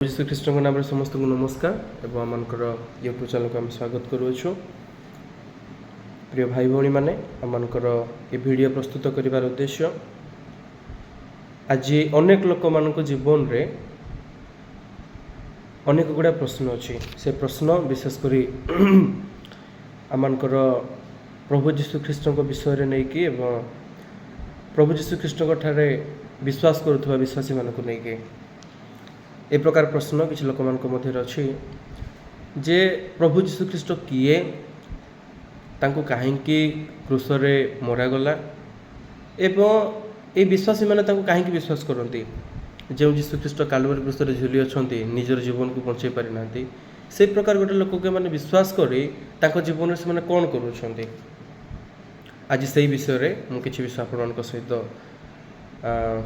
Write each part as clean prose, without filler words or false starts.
श्रीकृष्ण नाम समस्त को नमस्कार एवं आमर यूट्यूब चैनल को आम स्वागत करुच्छू। प्रिय भाई भौणी मैंने आमर ये वीडियो प्रस्तुत कर उद्देश्य आज अनेक लोक मान जीवन रे अनेक गुड़ा प्रश्न अच्छी से प्रश्न विशेषकर आमर प्रभु जीशुख्रीष्ण विषय नहीं कि प्रभु जीशुख्रीष्ण ठारे विश्वास करुवा विश्वासी मानक नहीं कि ए प्रकार प्रश्न किसी लोक मध्य अच्छी जे प्रभु जीशुख्रीष्ट किए तांको कहीं क्रूस रे मरागला एवं ये विश्वासी मैंने कहीं विश्वास करती जो जीशुख्रीष्ट कालवरी क्रूस रे झुली अच्छा निजर जीवन को बंचाई पारि ना से प्रकार गोटे लोक के मैंने विश्वास कर जीवन से मैंने कौन कर आज से विषय में मुझे किसी विषय आपण सहित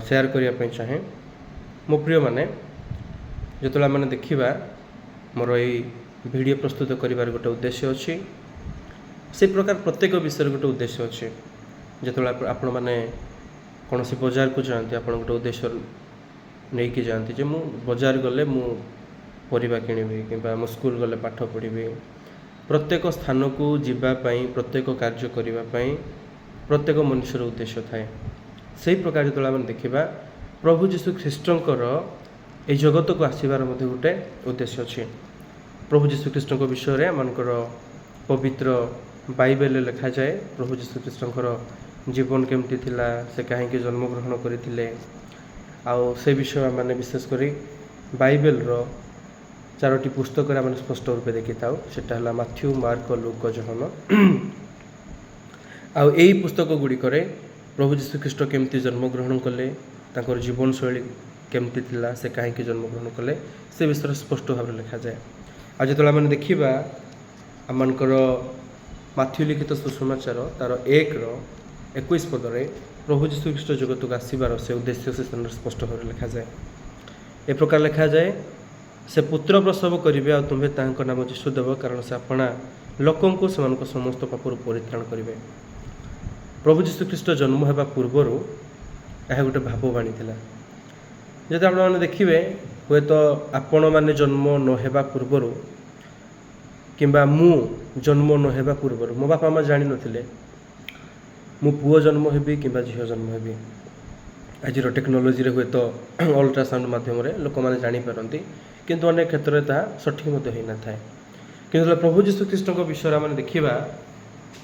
शेयर करने चाहे। मो प्रिय माने जो मैंने देखा मोर ये वीडियो प्रस्तुत कर गोटे उद्देश्य अच्छी से प्रकार प्रत्येक विषय गोटे उद्देश्य अच्छे जो आपण मैंने कौन सी बजार को जाती आप गोटे उद्देश्य नहीं कि जाती जे मु बजार गले मु परिबा किनिबी किंबा मु स्कूल गले पाठ पढ़ी प्रत्येक स्थान को जीवाई प्रत्येक कार्य करने प्रत्येक मनुष्यर उद्देश्य थाए से प्रकार जो आम देखा प्रभु जीशुख्रीष्टर ये जगत को आसबार गोटे उद्देश्य अच्छे। प्रभु जीशुख्रीष्ट विषय में आमर पवित्र बाइबल लिखा जाए प्रभु जीशुख्रीष्ट जीवन केमती थिला से कहीं जन्मग्रहण करते आउ से विषय मैंने विशेषकर बाइबल चारोटी पुस्तक आम स्पष्ट रूपे देखी था सेटा है माथ्यू मार्क लूक जहन आउ यही पुस्तक गुड़िक प्रभु जीशुख्रीष्ट केमती जन्मग्रहण कले तांकर जीवन शैली केमती थिला से कहीं जन्मग्रहण कले से विषय स्पष्ट भाव लिखा जाए। आज जो मैंने देखा आमर माथ्यू लिखित सुसमाचार तार 1:21 पदरे प्रभु जीशुख्रीष्ट जगत को आसबार से उद्देश्य से स्पष्ट भाव लिखा जाए। ए प्रकार लिखा जाए से पुत्र प्रसव करेंगे आ तुम्हें तांको नाम जीशु देव कारण से आपणा लोकों को समस्त पापर परित्राण करेंगे। प्रभु जीशुख्रीष्ट जन्म होगा पूर्वर यह गोटे भाववाणी थिला जब आप देखिए हे तो आपण मैंने जन्म नहेबा पूर्वर किंबा मु जन्म नहेबा पूर्वर मो बापा माँ जान नथिले मु पुओ जन्म हेबी किंबा झील जन्म हेबी आज टेक्नोलोजी हे तो अल्ट्रासाउंड मध्यम लोक मैंने जापारती किंतु अनेक क्षेत्र में ताहा सठिक होना था कि प्रभु जीशुख्रीष्ट विषय में देखा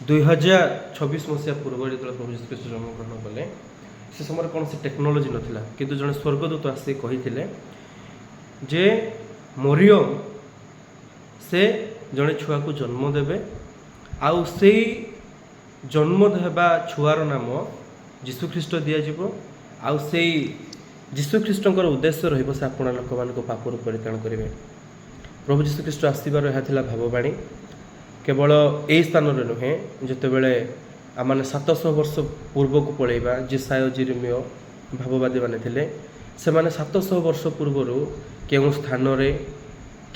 2026 मसीहा पूर्व जो प्रभु जीशुख्रीष्ट जन्मग्रहण कले से समय कौन सी टेक्नोलोजी नथिला किंतु जड़े स्वर्गदूत आसी कही जे मरियम से जड़े छुआ को जन्म देवे आउ से जन्म देवा छुआर नाम जीशुख्रीष्ट दिज्व आउ से जीशुख्रीष्टर उद्देश्य रही से आपण लोक मान पापर परित्राण करेंगे। प्रभु जीशुख्रीष्ट आसबार यह भाववाणी केवल यही स्थान में नुहे जितेबले आम 700 वर्ष पूर्व को पलैबा जेसाय जिरमिय भाववादी माने थिले से माने 700 वर्ष पूर्व केउं स्थान रे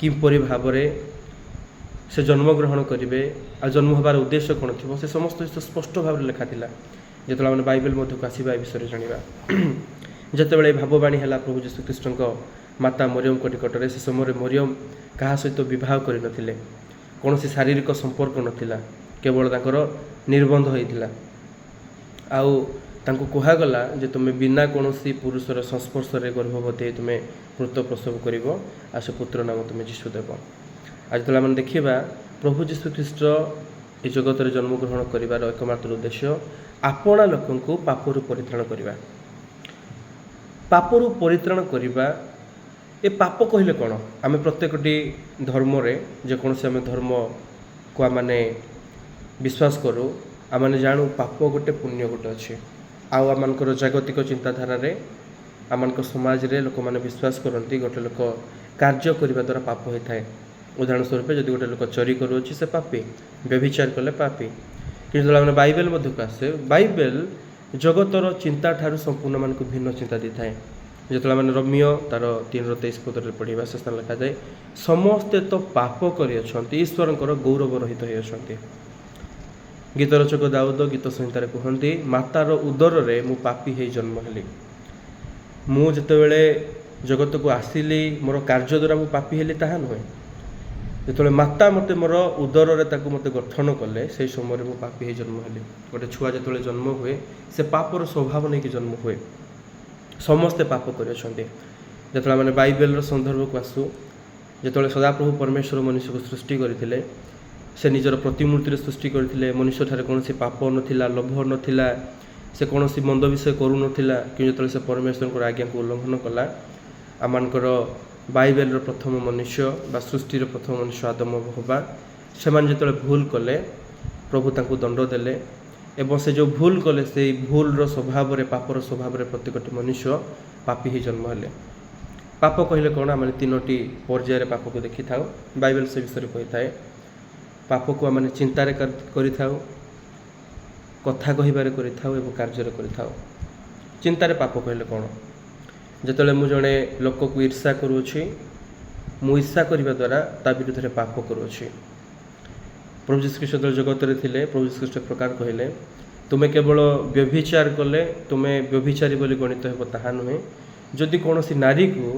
किपरि भाव से जन्मग्रहण करेंगे आ जन्म होबार उद्देश्य कौन थी से समस्त स्पष्ट भाव लिखा था जो मैंने बाइबल मध्य आसवा विषय जाना जितेबाला भाववाणी है प्रभु जीशुख्रीष्ट माता मरियम को निकट से समय मरियम क्या सहित बह कर कौन शारीरिक संपर्क नाला केवल तांकर निर्बंध होता आउ तांको कहगला जे तुम्हें बिना कौन पुरुषर संस्पर्श गर्भवती तुम्हें पुत्र प्रसव कर से पुत्र नाम तुम्हें जीशु देव। आज तो मैंने देखा प्रभु जीशुख्रीष्ट ये जगत में जन्मग्रहण कर एकमात्र उद्देश्य आपणा लोक पापरू परित्राण करवा पापरू परित्राण करवा ए पाप कहले कौन आम प्रत्येकटी धर्म जेकोसी आम धर्म को आने विश्वास करूँ आम जानू पाप गोटे पुण्य गोटे अच्छे आमर जागतिक चिंताधारा आम समाज रे लोक मैंने विश्वास करती गोटे लोक कार्य करने द्वारा पाप होता है। उदाहरण स्वरूप जब गोटे लोक चोरी करुच्छी से पापी व्यभिचार कले पापी कि बाइबल मध्य आसे बाइबल जगतर चिंता ठारू संपूर्ण मान भिन्न चिंता दी थाए जो मैंने रमिय तार 3:23 पदर पढ़ा से स्थान लिखा जाए समस्ते तो पाप कर ईश्वर गौरव रहित होती। गीत रचक दाऊद गीत संहितार कहती मातार उदर रे मु पापी है जन्म हेली मु जितेबले जगत को आसिली मोर कार्य द्वारा मु पापी हेली ताहा नुहे जो माता मते मोर उदर मते गठन कले से समय मु पापी ही जन्म हेली गोटे छुआ जो जन्म हुए से पापर स्वभाव नहीं कि जन्म हुए समस्ते पाप कर जो मैंने बाइबल संदर्भ को आसू जो सदाप्रभु परमेश्वर मनुष्य को सृष्टि करते से निजर प्रतिमूर्ति सृष्टि करते मनुष्य ठारे कौन पाप नाला लोभ नाला से कौन मंद विषय करूना कि जो से परमेश्वर आज्ञा को उल्लंघन कला आमर बाइबल प्रथम मनुष्य बा सृष्टि प्रथम मनुष्य आदम हवा से जो भूल कले प्रभु तांको दंड देले एवं से जो भूल कले से भूल स्वभाव पापर स्वभाव प्रत्येक मनुष्य पापी ही जन्म हेले पाप कहले कौन आम तीनोटी पर्यायर पाप को देखि था बाइबल से विषय कही थाए पाप को आम चिंतार करिथाउ कथा कहिबारे करिथाउ एवं कार्य करिथाउ चिंतार पाप कहले कौन जेतले मु जणे लोक को ईर्षा करूछि मु ईर्षा करने द्वारा ता विरुद्ध में पाप करूछि प्रभु यीशु ख्रीष्ट जगत रे थिले प्रभु यीशु ख्रीष्ट प्रकार कहले तुमे केवल व्यभिचार कले तुमे व्यभिचारी बोली गणित हेबो ताहा नुहे जदि कौनसी नारी को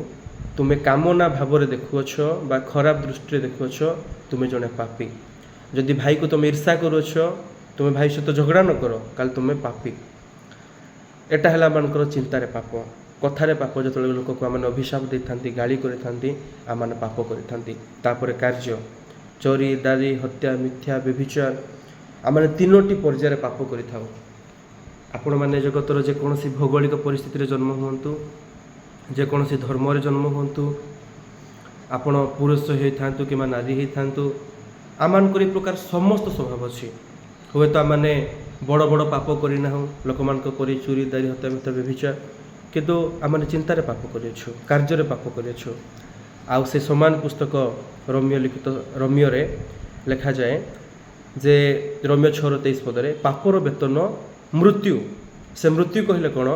तुमे कामना भाव में देखुअछ बा खराब दृष्टि देखुअछ तुमे जने पापी जदि भाई को तुम ईर्षा करुछ तुमे भाई सहित झगड़ा न कर काल तुमे पापी एटा है मानकर चिंतार पाप कथारे पाप जो लोक को आम अभिशाप दे था गाड़ी आम पाप कर कार्य चोरी दारी हत्या मिथ्या व्यभिचार आम तीनोटी पर्यायर पाप करिथाउ आपण मैंने जगतर जेकोसी भौगोलिक परिस्थिति जन्म हुंतु जेकोसी धर्म जन्म हुंतु आपण पुरुष होता कि नारी होता आमान को प्रकार समस्त स्वभाव अच्छी हे तो आम बड़ बड़ पाप करना लोक मान चोरी दारी हत्या मिथ्या व्यभिचार किंतु आम चिंतार पाप करिछु कार्य पाप करिछु आउ से समान पुस्तक रोमियो लिखित रोमियो रे लिखा जाए जे रोमियो 6:23 पदरे पापर वेतन मृत्यु से मृत्यु कहले कौन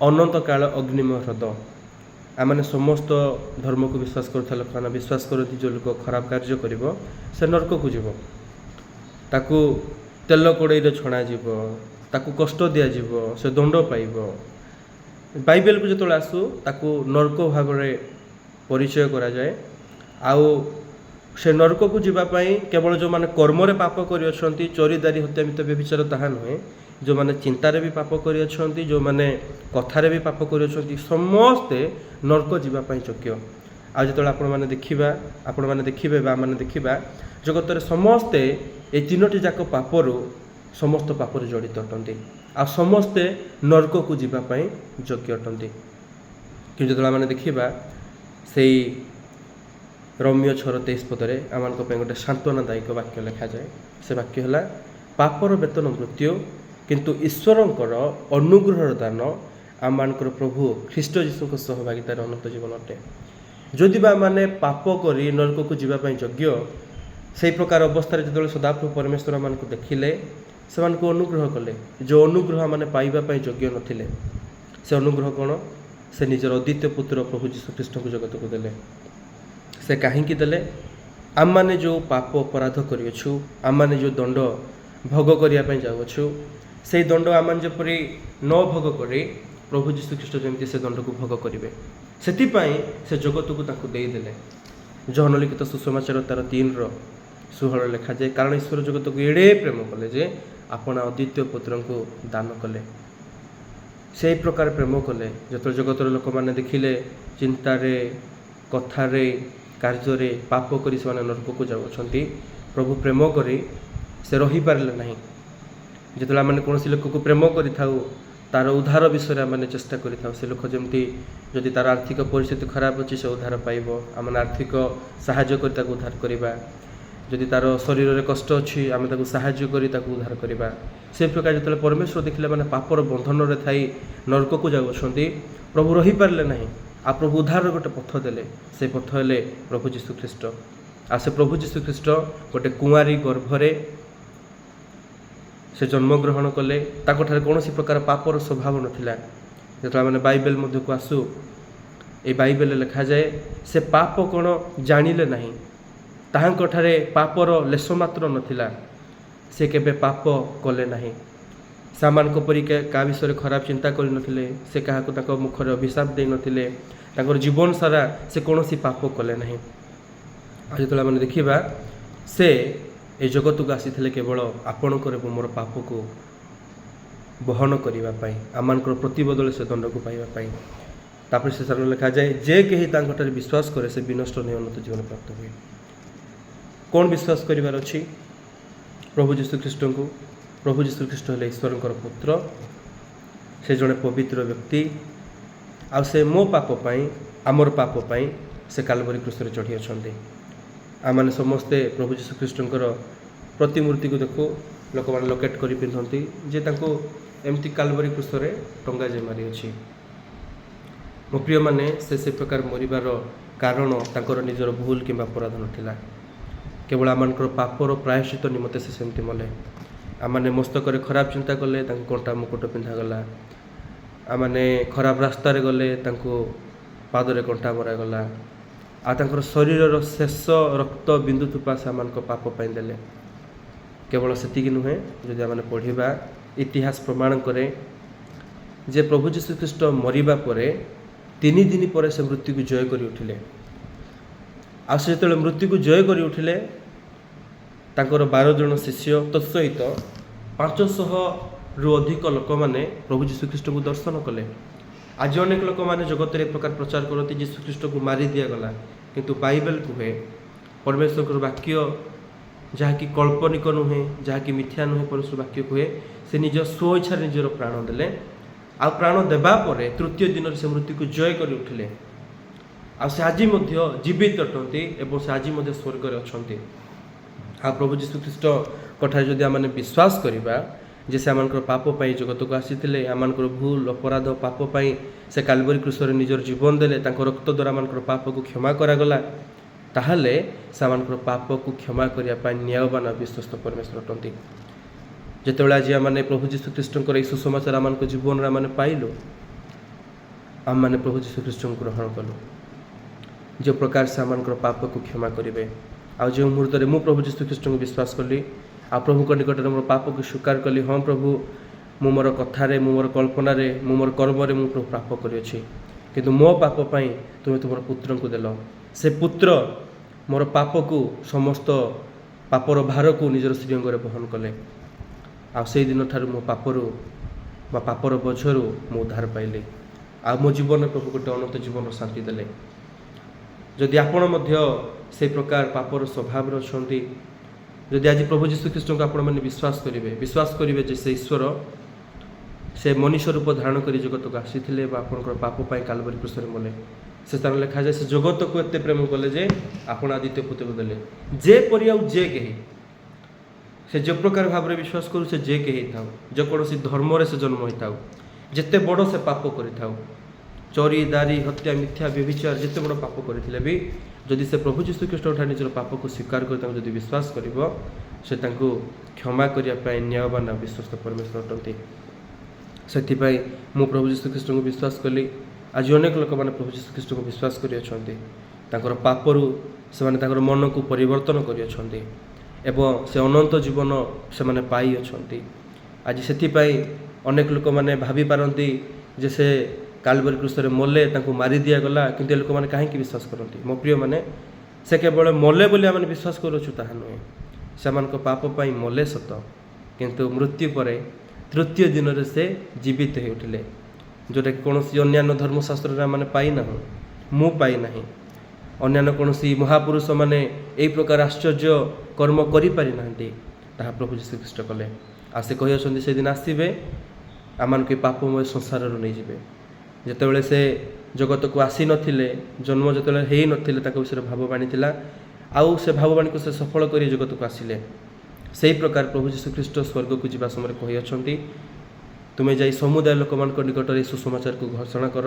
अनंत काल अग्निमय ह्रद आम समस्त धर्म को विश्वास करुवा लोक मैंने विश्वास करती जो लोक खराब कार्य कर से नरक को जीव ताकू तेल कड़े छणा ताकू कष्ट दिज्व से दंड पाइब बाइबल को जो आसू ताकू नरक भाव में परिचय करा जाए आउ से नरक को जीवाई केवल जो मैंने कर्म पाप कर चोरी दारी हत्या मिथ्या व्यभिचार ताहा नुहे जो मैंने चिंतार भी पाप कर जो मैंने कथार भी पाप कर समस्ते नरक जीवाई योग्य आज जो मैंने देखिए मैंने देखा जगत समस्ते ये तीनोटी जाक पापर समस्त पापर जड़ित अटंती आ समस्ते नरक को जीवाई योग्य अटंती कि जो मैंने देखा से रोमियो 6:23 पदरे आम गोटे सांत्वनादायक वाक्य लिखा जाए से वाक्य है पापर वेतन मृत्यु किंतु ईश्वरंकर अनुग्रहर दान आम प्रभु ख्रीष्ट जीशु सहभागितार अनंत जीवन अटे जदि मैंने पाप कर नरक को जीवाई योग्य से प्रकार अवस्था जो सदाप्रभु परमेश्वर मान को देखिले से अनुग्रह कले जो अनुग्रह मैंने पाइबापी योग्य नथिले से अनुग्रह कौन से निजर अद्वितीय पुत्र प्रभु यीशु ख्रीष्ट को जगत को देले से कहीं देले आम मैंने जो पाप अपराध करियछु आम मैंने जो दंड भोग करने जाऊँ से दंड आम जपरी न भोग कर प्रभु यीशु ख्रीष्ट जमी से दंड को भोग करेंगे से से जगत को ताकू देदेले जहन लिखित सुसमाचार तार 3:16 लिखा जाए कारण ईश्वर जगत को एड़े प्रेम कले जे आपण अद्वितीय पुत्र को दान कले से प्रकार प्रेम कले जो जगतर लोक मैंने देखिले चिंतारे कथारे कार्य पाप कर नरक को जाऊँच प्रभु प्रेम करी से रही पारे ना जो मैंने कौन लोक को प्रेम करूँ तार उद्धार विषय आम चेष्टा करें से लोक जमी जदि तार आर्थिक परिस्थिति खराब अच्छी से उद्धार पाइब आम आर्थिक साहाय्य कर उद्धार करवा जदि तार शरीर में कष्ट अच्छी आम साहाय्य कर उद्धार करवा से प्रकार जो परमेश्वर देखिले मैंने पापर बंधन में थी नरक को जाऊँच प्रभु रही पारे ना आ प्रभु उद्धार गोटे पथ देले से पथ हेले प्रभु यीशु ख्रीष्ट आ से प्रभु यीशु ख्रीष्ट गोटे कुआरी गर्भरे से जन्मग्रहण कले ताकठारे कौन प्रकार पापर स्वभाव नाला जो मैंने बाइबल को आसू ये बाइबल लिखा जाए से पाप कौन जानिले नहीं ताहांकठारे पापर लेश मात्र नाला से केबे पाप कले नहीं सामान परी क्या विषय खराब चिंता कर नथिले से क्या मुखर अभिशाप दे नथिले ତାଙ୍କର ଜୀବନ ସାରା ସେ କୌଣସି ପାପ କଲେ ନାହିଁ। ଆଉ ଯେତେବେଳେ ଆମେ ଦେଖିବା ସେ ଏ ଜଗତକୁ ଆସିଥିଲେ କେବଳ ଆପଣଙ୍କର ଏବଂ ମୋର ପାପକୁ ବହନ କରିବା ପାଇଁ, ଆମମାନଙ୍କର ପ୍ରତିବଦଳରେ ସେ ଦଣ୍ଡକୁ ପାଇବା ପାଇଁ। ତାପରେ ସେ ସ୍ଥାନରେ ଲେଖାଯାଏ, ଯେ କେହି ତାଙ୍କଠାରେ ବିଶ୍ୱାସ କରେ ସେ ବିନଷ୍ଟ ନେଇ ଅନନ୍ତ ଜୀବନ ପ୍ରାପ୍ତ ହୁଏ। କ'ଣ ବିଶ୍ୱାସ କରିବାର ଅଛି? ପ୍ରଭୁ ଯୀଶୁଖ୍ରୀଷ୍ଟଙ୍କୁ। ପ୍ରଭୁ ଯୀଶୁଖ୍ରୀଷ୍ଟ ହେଲେ ଈଶ୍ୱରଙ୍କର ପୁତ୍ର, ସେ ଜଣେ ପବିତ୍ର ବ୍ୟକ୍ତି, ଆଉ ସେ ମୋ ପାପ ପାଇଁ, ଆମର ପାପ ପାଇଁ ସେ କାଲବରୀ କ୍ରୁଶରେ ଚଢ଼ି ଅଛନ୍ତି। ଆମମାନେ ସମସ୍ତେ ପ୍ରଭୁ ଯୀଶୁଖ୍ରୀଷ୍ଟଙ୍କର ପ୍ରତିମୂର୍ତ୍ତିକୁ ଦେଖୁ, ଲୋକମାନେ ଲୋକେଟ୍ କରି ପିନ୍ଧନ୍ତି ଯେ ତାଙ୍କୁ ଏମିତି କାଲବରୀ କ୍ରୁଶରେ ଟଙ୍ଗା ଯାଇ ମାରିଅଛି। ମୋ ପ୍ରିୟମାନେ, ସେ ପ୍ରକାର ମରିବାର କାରଣ ତାଙ୍କର ନିଜର ଭୁଲ କିମ୍ବା ଅପରାଧ ନଥିଲା। କେବଳ ଆମମାନଙ୍କର ପାପର ପ୍ରାୟଶ୍ଚିତ ନିମନ୍ତେ ସେ ସେମିତି ମଲେ। ଆମମାନେ ମସ୍ତକରେ ଖରାପ ଚିନ୍ତା କଲେ, ତାଙ୍କୁ କଣ୍ଟା ମୁକୁଟ ପିନ୍ଧାଗଲା। ଆମମାନେ ଖରାପ ରାସ୍ତାରେ ଗଲେ, ତାଙ୍କୁ ପାଦରେ କଣ୍ଟା ମରାଗଲା। ଆଉ ତାଙ୍କର ଶରୀରର ଶେଷ ରକ୍ତ ବିନ୍ଦୁ ଥୋପା ସେମାନଙ୍କ ପାପ ପାଇଁ ଦେଲେ। କେବଳ ସେତିକି ନୁହେଁ, ଯଦି ଆମେ ପଢ଼ିବା, ଇତିହାସ ପ୍ରମାଣ କରେ ଯେ ପ୍ରଭୁ ଯୀଶୁଖ୍ରୀଷ୍ଟ ମରିବା ପରେ 3 ଦିନ ପରେ ସେ ମୃତ୍ୟୁକୁ ଜୟ କରି ଉଠିଲେ। ଆଉ ସେ ଯେତେବେଳେ ମୃତ୍ୟୁକୁ ଜୟ କରି ଉଠିଲେ, ତାଙ୍କର 12 ଜଣ ଶିଷ୍ୟ ତତ୍ ସହିତ 500ରୁ ଅଧିକ ଲୋକମାନେ ପ୍ରଭୁ ଯୀଶୁଖ୍ରୀଷ୍ଟଙ୍କୁ ଦର୍ଶନ କଲେ। ଆଜି ଅନେକ ଲୋକମାନେ ଜଗତରେ ଏ ପ୍ରକାର ପ୍ରଚାର କରନ୍ତି ଯୀଶୁଖ୍ରୀଷ୍ଟକୁ ମାରି ଦିଆଗଲା, କିନ୍ତୁ ବାଇବେଲ କୁହେ, ପରମେଶ୍ୱରଙ୍କର ବାକ୍ୟ ଯାହାକି କଳ୍ପନିକ ନୁହେଁ, ଯାହାକି ମିଥ୍ୟା ନୁହେଁ, ପରମେଶ୍ୱର ବାକ୍ୟ କୁହେ ସେ ନିଜ ସ୍ୱଇଚ୍ଛାରେ ନିଜର ପ୍ରାଣ ଦେଲେ। ଆଉ ପ୍ରାଣ ଦେବା ପରେ 3ୟ ଦିନରେ ସେ ମୃତ୍ୟୁକୁ ଜୟ କରି ଉଠିଲେ। ଆଉ ସେ ଆଜି ମଧ୍ୟ ଜୀବିତ ଅଟନ୍ତି ଏବଂ ସେ ଆଜି ମଧ୍ୟ ସ୍ୱର୍ଗରେ ଅଛନ୍ତି। ଆଉ ପ୍ରଭୁ ଯୀଶୁଖ୍ରୀଷ୍ଟଙ୍କ ଠାରେ ଯଦି ଆମେ ବିଶ୍ୱାସ କରିବା ଯେ ସେ ଆମମାନଙ୍କର ପାପ ପାଇଁ ଜଗତକୁ ଆସିଥିଲେ, ଆମମାନଙ୍କର ଭୁଲ ଅପରାଧ ପାପ ପାଇଁ ସେ କାଲବରୀ କ୍ରୁଶରେ ନିଜର ଜୀବନ ଦେଲେ, ତାଙ୍କ ରକ୍ତ ଦ୍ୱାରା ଆମମାନଙ୍କର ପାପକୁ କ୍ଷମା କରାଗଲା, ତାହେଲେ ସେମାନଙ୍କର ପାପକୁ କ୍ଷମା କରିବା ପାଇଁ ନ୍ୟାୟବାନ ବିଶ୍ୱସ୍ତ ପରମେଶ୍ୱର ଅଟନ୍ତି। ଯେତେବେଳେ ଆଜି ଆମମାନେ ପ୍ରଭୁ ଯୀଶୁଖ୍ରୀଷ୍ଟଙ୍କର ଏହି ସୁସମାଚାର ଆମମାନଙ୍କ ଜୀବନରେ ଆମେ ପାଇଲୁ, ଆମମାନେ ପ୍ରଭୁ ଯୀଶୁଖ୍ରୀଷ୍ଟଙ୍କୁ ଗ୍ରହଣ କଲୁ, ଯେଉଁ ପ୍ରକାର ସେ ଆମମାନଙ୍କର ପାପକୁ କ୍ଷମା କରିବେ। ଆଉ ଯେଉଁ ମୁହୂର୍ତ୍ତରେ ମୁଁ ପ୍ରଭୁ ଯୀଶୁଖ୍ରୀଷ୍ଟଙ୍କୁ ବିଶ୍ୱାସ କଲି, ଆଉ ପ୍ରଭୁଙ୍କ ନିକଟରେ ମୋର ପାପକୁ ସ୍ୱୀକାର କଲି, ହଁ ପ୍ରଭୁ, ମୁଁ ମୋର କଥାରେ, ମୁଁ ମୋର କଳ୍ପନାରେ, ମୁଁ ମୋର କର୍ମରେ ମୁଁ ପ୍ରଭୁ ପାପ କରିଅଛି, କିନ୍ତୁ ମୋ ପାପ ପାଇଁ ତୁମେ ତୁମର ପୁତ୍ରଙ୍କୁ ଦେଲ। ସେ ପୁତ୍ର ମୋର ପାପକୁ, ସମସ୍ତ ପାପର ଭାରକୁ ନିଜର ଶ୍ରୀଅଙ୍ଗରେ ବହନ କଲେ। ଆଉ ସେଇ ଦିନଠାରୁ ମୋ ପାପରୁ ବା ପାପର ବୋଝରୁ ମୁଁ ଉଦ୍ଧାର ପାଇଲି। ଆଉ ମୋ ଜୀବନରେ ପ୍ରଭୁ ଗୋଟେ ଅନନ୍ତ ଜୀବନର ଶାନ୍ତି ଦେଲେ। ଯଦି ଆପଣ ମଧ୍ୟ ସେଇ ପ୍ରକାର ପାପର ସ୍ୱଭାବରେ ଅଛନ୍ତି, ଯଦି ଆଜି ପ୍ରଭୁ ଯୀଶୁଖ୍ରୀଷ୍ଟଙ୍କୁ ଆପଣମାନେ ବିଶ୍ୱାସ କରିବେ ଯେ ସେ ଈଶ୍ୱର, ସେ ମନୁଷ୍ୟ ରୂପ ଧାରଣ କରି ଜଗତକୁ ଆସିଥିଲେ ବା ଆପଣଙ୍କର ପାପ ପାଇଁ କାଲବରୀ କ୍ରୁଶରେ ମଲେ। ସେ ସ୍ଥାନ ଲେଖାଯାଏ, ସେ ଜଗତକୁ ଏତେ ପ୍ରେମ କଲେ ଯେ ଆପଣ ଆଦିତ୍ୟ ପୁତ୍ରକୁ ଦେଲେ, ଯେପରି ଆଉ ଯେ କେହି, ସେ ଯେ ପ୍ରକାର ଭାବରେ ବିଶ୍ୱାସ କରୁ, ସେ ଯେ କେହି ହେଇଥାଉ, ଯେକୌଣସି ଧର୍ମରେ ସେ ଜନ୍ମ ହୋଇଥାଉ, ଯେତେ ବଡ଼ ସେ ପାପ କରିଥାଉ, ଚୋରି ଦାରି ହତ୍ୟା ମିଥ୍ୟା ବ୍ୟଭିଚାର ଯେତେ ବଡ଼ ପାପ କରିଥିଲେ ବି, ଯଦି ସେ ପ୍ରଭୁ ଯୀଶୁଖ୍ରୀଷ୍ଟଙ୍କଠାରେ ନିଜର ପାପକୁ ସ୍ୱୀକାର କରି ତାଙ୍କୁ ଯଦି ବିଶ୍ୱାସ କରିବ, ସେ ତାଙ୍କୁ କ୍ଷମା କରିବା ପାଇଁ ନ୍ୟାୟବାନ ବିଶ୍ୱସ୍ତ ପରମେଶ୍ୱର ଅଟନ୍ତି। ସେଥିପାଇଁ ମୁଁ ପ୍ରଭୁ ଯୀଶୁଖ୍ରୀଷ୍ଟଙ୍କୁ ବିଶ୍ୱାସ କଲି। ଆଜି ଅନେକ ଲୋକମାନେ ପ୍ରଭୁ ଯୀଶୁଖ୍ରୀଷ୍ଟଙ୍କୁ ବିଶ୍ୱାସ କରିଅଛନ୍ତି, ତାଙ୍କର ପାପରୁ ସେମାନେ ତାଙ୍କର ମନକୁ ପରିବର୍ତ୍ତନ କରିଅଛନ୍ତି ଏବଂ ସେ ଅନନ୍ତ ଜୀବନ ସେମାନେ ପାଇଅଛନ୍ତି। ଆଜି ସେଥିପାଇଁ ଅନେକ ଲୋକମାନେ ଭାବିପାରନ୍ତି ଯେ ସେ କାଲବରୀ କ୍ରୁଶରେ ମଲେ, ତାଙ୍କୁ ମାରି ଦିଆଗଲା, କିନ୍ତୁ ଏ ଲୋକମାନେ କାହିଁକି ବିଶ୍ୱାସ କରନ୍ତି? ମୋ ପ୍ରିୟମାନେ, ସେ କେବଳ ମଲେ ବୋଲି ଆମେ ବିଶ୍ୱାସ କରୁଅଛୁ ତାହା ନୁହେଁ। ସେମାନଙ୍କ ପାପ ପାଇଁ ମଲେ ସତ, କିନ୍ତୁ ମୃତ୍ୟୁ ପରେ 3ୟ ଦିନରେ ସେ ଜୀବିତ ହୋଇ ଉଠିଲେ, ଯେଉଁଟାକି କୌଣସି ଅନ୍ୟାନ୍ୟ ଧର୍ମଶାସ୍ତ୍ରରେ ଆମେ ପାଇନାହୁଁ, ମୁଁ ପାଇନାହିଁ। ଅନ୍ୟାନ୍ୟ କୌଣସି ମହାପୁରୁଷମାନେ ଏହି ପ୍ରକାର ଆଶ୍ଚର୍ଯ୍ୟ କର୍ମ କରିପାରିନାହାନ୍ତି, ତାହା ପ୍ରଭୁ ଯୀଶୁଖ୍ରୀଷ୍ଟ କଲେ। ଆଉ ସେ କହିଅଛନ୍ତି ସେଦିନ ଆସିବେ, ଆମମାନଙ୍କୁ ଏ ପାପମୟ ସଂସାରରୁ ନେଇଯିବେ। ଯେତେବେଳେ ସେ ଜଗତକୁ ଆସିନଥିଲେ, ଜନ୍ମ ଯେତେବେଳେ ହେଇନଥିଲେ, ତାଙ୍କ ବିଷୟରେ ଭାବବାଣୀ ଥିଲା, ଆଉ ସେ ଭାବବାଣୀକୁ ସେ ସଫଳ କରି ଜଗତକୁ ଆସିଲେ। ସେହି ପ୍ରକାର ପ୍ରଭୁ ଯୀଶୁଖ୍ରୀଷ୍ଟ ସ୍ୱର୍ଗକୁ ଯିବା ସମୟରେ କହିଅଛନ୍ତି, ତୁମେ ଯାଇ ସମୁଦାୟ ଲୋକମାନଙ୍କ ନିକଟରେ ଏହି ସୁସମାଚାରକୁ ଘୋଷଣା କର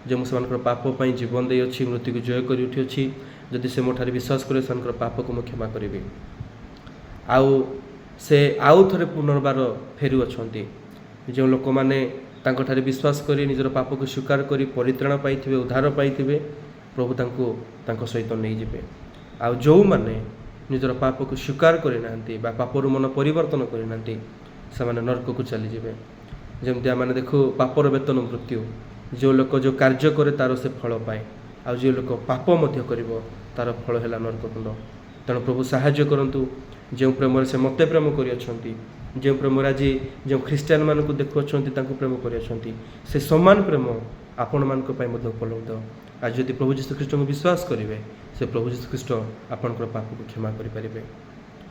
ଯେ ମୁଁ ସେମାନଙ୍କର ପାପ ପାଇଁ ଜୀବନ ଦେଇଅଛି, ମୃତ୍ୟୁକୁ ଜୟ କରି ଉଠିଅଛି, ଯଦି ସେ ମୋ ଠାରେ ବିଶ୍ୱାସ କରିବେ ସେମାନଙ୍କର ପାପକୁ ମୁଁ କ୍ଷମା କରିବି। ଆଉ ସେ ଆଉ ଥରେ ପୁନର୍ବାର ଫେରୁଅଛନ୍ତି। ଯେଉଁ ଲୋକମାନେ ତାଙ୍କଠାରେ ବିଶ୍ୱାସ କରି ନିଜର ପାପକୁ ସ୍ୱୀକାର କରି ପରିତ୍ରାଣ ପାଇଥିବେ, ଉଦ୍ଧାର ପାଇଥିବେ, ପ୍ରଭୁ ତାଙ୍କୁ ତାଙ୍କ ସହିତ ନେଇଯିବେ। ଆଉ ଯେଉଁମାନେ ନିଜର ପାପକୁ ସ୍ୱୀକାର କରିନାହାନ୍ତି ବା ପାପରୁ ମନ ପରିବର୍ତ୍ତନ କରିନାହାନ୍ତି, ସେମାନେ ନର୍କକୁ ଚାଲିଯିବେ। ଯେମିତି ଆମେ ଦେଖୁ ପାପର ବେତନ ମୃତ୍ୟୁ, ଯେଉଁ ଲୋକ ଯେଉଁ କାର୍ଯ୍ୟ କରେ ତା'ର ସେ ଫଳ ପାଏ, ଆଉ ଯେଉଁ ଲୋକ ପାପ ମଧ୍ୟ କରିବ ତା'ର ଫଳ ହେଲା ନରକକୁଣ୍ଡ। ତେଣୁ ପ୍ରଭୁ ସାହାଯ୍ୟ କରନ୍ତୁ, ଯେଉଁ ପ୍ରେମରେ ସେ ମୋତେ ପ୍ରେମ କରିଅଛନ୍ତି, ଯେଉଁ ପ୍ରେମରେ ଆଜି ଯେଉଁ ଖ୍ରୀଷ୍ଟିଆନମାନଙ୍କୁ ଦେଖୁଅଛନ୍ତି ତାଙ୍କୁ ପ୍ରେମ କରିଅଛନ୍ତି, ସେ ସମାନ ପ୍ରେମ ଆପଣମାନଙ୍କ ପାଇଁ ମଧ୍ୟ ଉପଲବ୍ଧ। ଆଜି ଯଦି ପ୍ରଭୁ ଯୀଶୁଖ୍ରୀଷ୍ଟଙ୍କୁ ବିଶ୍ୱାସ କରିବେ, ସେ ପ୍ରଭୁ ଯୀଶୁଖ୍ରୀଷ୍ଟ ଆପଣଙ୍କର ପାପକୁ କ୍ଷମା କରିପାରିବେ।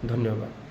ଧନ୍ୟବାଦ।